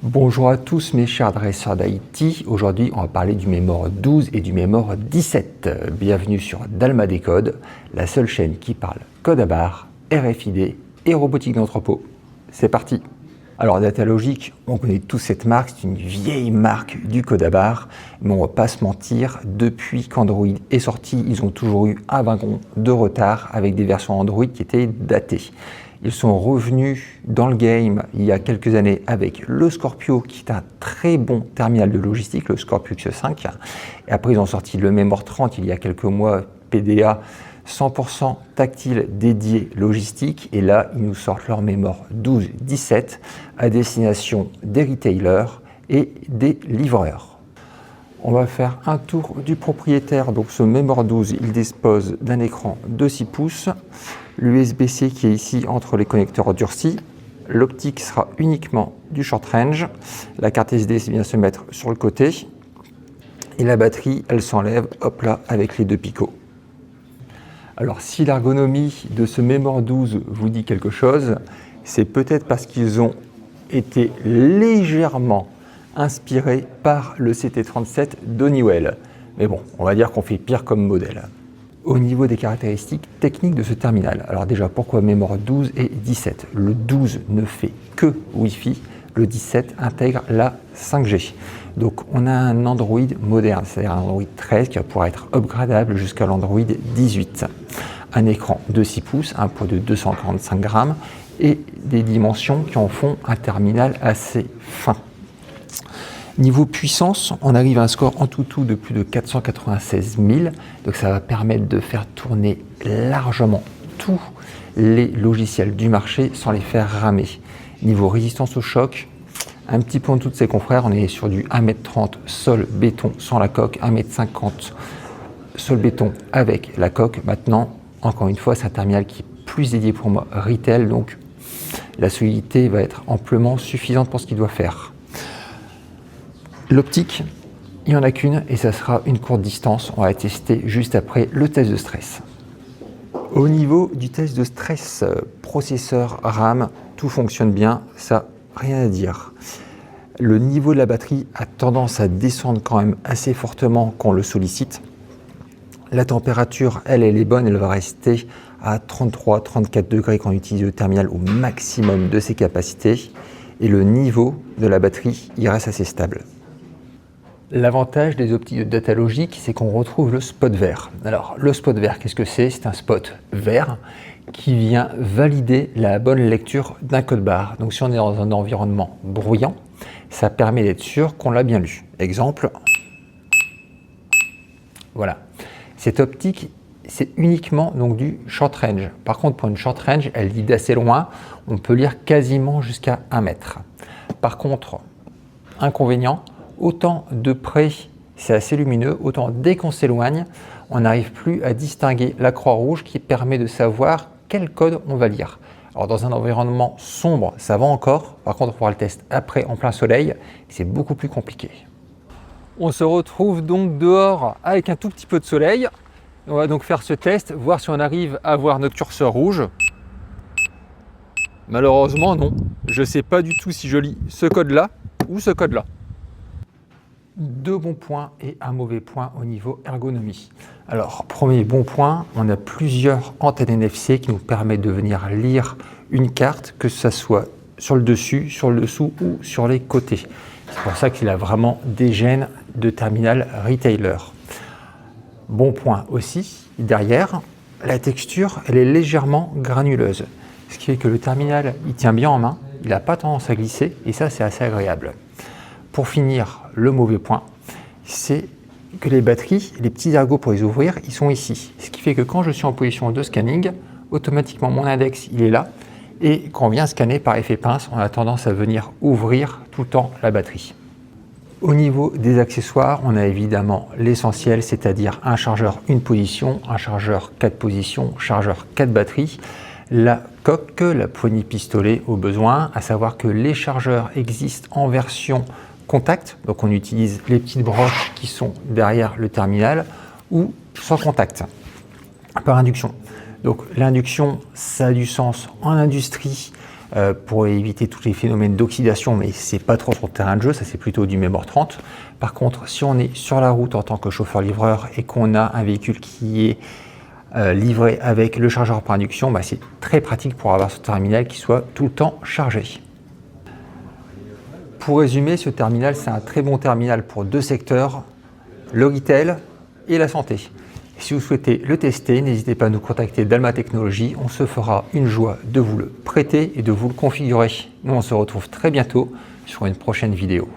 Bonjour à tous mes chers dresseurs d'IT. Aujourd'hui, on va parler du Mémor 12 et du Mémor 17. Bienvenue sur Dalma Décode, la seule chaîne qui parle code à barre, RFID et robotique d'entrepôt. C'est parti. Alors Datalogic, on connaît tous cette marque, c'est une vieille marque du code à barre, mais on va pas se mentir, depuis qu'Android est sorti, ils ont toujours eu un wagon de retard avec des versions Android qui étaient datées. Ils sont revenus dans le game il y a quelques années avec le Scorpio, qui est un très bon terminal de logistique, le Scorpio X5. Et après, ils ont sorti le Mémor 30 il y a quelques mois, PDA 100% tactile dédié logistique. Et là, ils nous sortent leur Mémor 12-17 à destination des retailers et des livreurs. On va faire un tour du propriétaire. Donc ce Mémor 12, il dispose d'un écran de 6 pouces, l'USB-C qui est ici entre les connecteurs durcis, l'optique sera uniquement du short range, la carte SD vient se mettre sur le côté, et la batterie, elle s'enlève, hop là, avec les deux picots. Alors si l'ergonomie de ce Mémor 12 vous dit quelque chose, c'est peut-être parce qu'ils ont été légèrement inspiré par le CT37 d'Honeywell. Mais bon, on va dire qu'on fait pire comme modèle. Au niveau des caractéristiques techniques de ce terminal, alors déjà, pourquoi Mémor 12 et 17? Le 12 ne fait que Wi-Fi, le 17 intègre la 5G. Donc on a un Android moderne, c'est-à-dire un Android 13 qui va pouvoir être upgradable jusqu'à l'Android 18. Un écran de 6 pouces, un poids de 245 grammes et des dimensions qui en font un terminal assez fin. Niveau puissance, on arrive à un score en tout de plus de 496 000, donc ça va permettre de faire tourner largement tous les logiciels du marché sans les faire ramer. Niveau résistance au choc, un petit peu en dessous de ses confrères, on est sur du 1,30 m sol béton sans la coque, 1,50 m sol béton avec la coque. Maintenant, encore une fois, c'est un terminal qui est plus dédié pour moi retail, donc la solidité va être amplement suffisante pour ce qu'il doit faire. L'optique, il n'y en a qu'une et ça sera une courte distance. On va tester juste après le test de stress. Au niveau du test de stress, processeur, RAM, tout fonctionne bien, ça, rien à dire. Le niveau de la batterie a tendance à descendre quand même assez fortement quand on le sollicite. La température, elle est bonne, elle va rester à 33-34 degrés quand on utilise le terminal au maximum de ses capacités. Et le niveau de la batterie, il reste assez stable. L'avantage des optiques de Datalogic, c'est qu'on retrouve le spot vert. Alors, le spot vert, qu'est-ce que c'est? C'est un spot vert qui vient valider la bonne lecture d'un code barre. Donc, si on est dans un environnement bruyant, ça permet d'être sûr qu'on l'a bien lu. Exemple, voilà. Cette optique, c'est uniquement donc du short range. Par contre, pour une short range, elle lit d'assez loin. On peut lire quasiment jusqu'à 1 mètre. Par contre, inconvénient, autant de près, c'est assez lumineux, autant dès qu'on s'éloigne, on n'arrive plus à distinguer la croix rouge qui permet de savoir quel code on va lire. Alors dans un environnement sombre, ça va encore. Par contre, pour le test après en plein soleil, c'est beaucoup plus compliqué. On se retrouve donc dehors avec un tout petit peu de soleil. On va donc faire ce test, voir si on arrive à voir notre curseur rouge. Malheureusement, non. Je ne sais pas du tout si je lis ce code-là ou ce code-là. Deux bons points et un mauvais point au niveau ergonomie. Alors, premier bon point, on a plusieurs antennes NFC qui nous permettent de venir lire une carte, que ce soit sur le dessus, sur le dessous ou sur les côtés. C'est pour ça qu'il a vraiment des gènes de terminal retailer. Bon point aussi, derrière, la texture, elle est légèrement granuleuse. Ce qui fait que le terminal, il tient bien en main, il n'a pas tendance à glisser et ça, c'est assez agréable. Pour finir, le mauvais point, c'est que les batteries, les petits ergots pour les ouvrir, ils sont ici. Ce qui fait que quand je suis en position de scanning, automatiquement mon index, il est là. Et quand on vient scanner par effet pince, on a tendance à venir ouvrir tout le temps la batterie. Au niveau des accessoires, on a évidemment l'essentiel, c'est-à-dire un chargeur une position, un chargeur 4 positions, chargeur 4 batteries, la coque, la poignée pistolet au besoin, à savoir que les chargeurs existent en version contact, donc on utilise les petites broches qui sont derrière le terminal, ou sans contact, par induction. Donc l'induction, ça a du sens en industrie, pour éviter tous les phénomènes d'oxydation, mais c'est pas trop sur le terrain de jeu, ça c'est plutôt du mémoire 30. Par contre, si on est sur la route en tant que chauffeur-livreur et qu'on a un véhicule qui est livré avec le chargeur par induction, c'est très pratique pour avoir ce terminal qui soit tout le temps chargé. Pour résumer, ce terminal, c'est un très bon terminal pour deux secteurs, le retail et la santé. Et si vous souhaitez le tester, n'hésitez pas à nous contacter Dalma Technologies. On se fera une joie de vous le prêter et de vous le configurer. Nous, on se retrouve très bientôt sur une prochaine vidéo.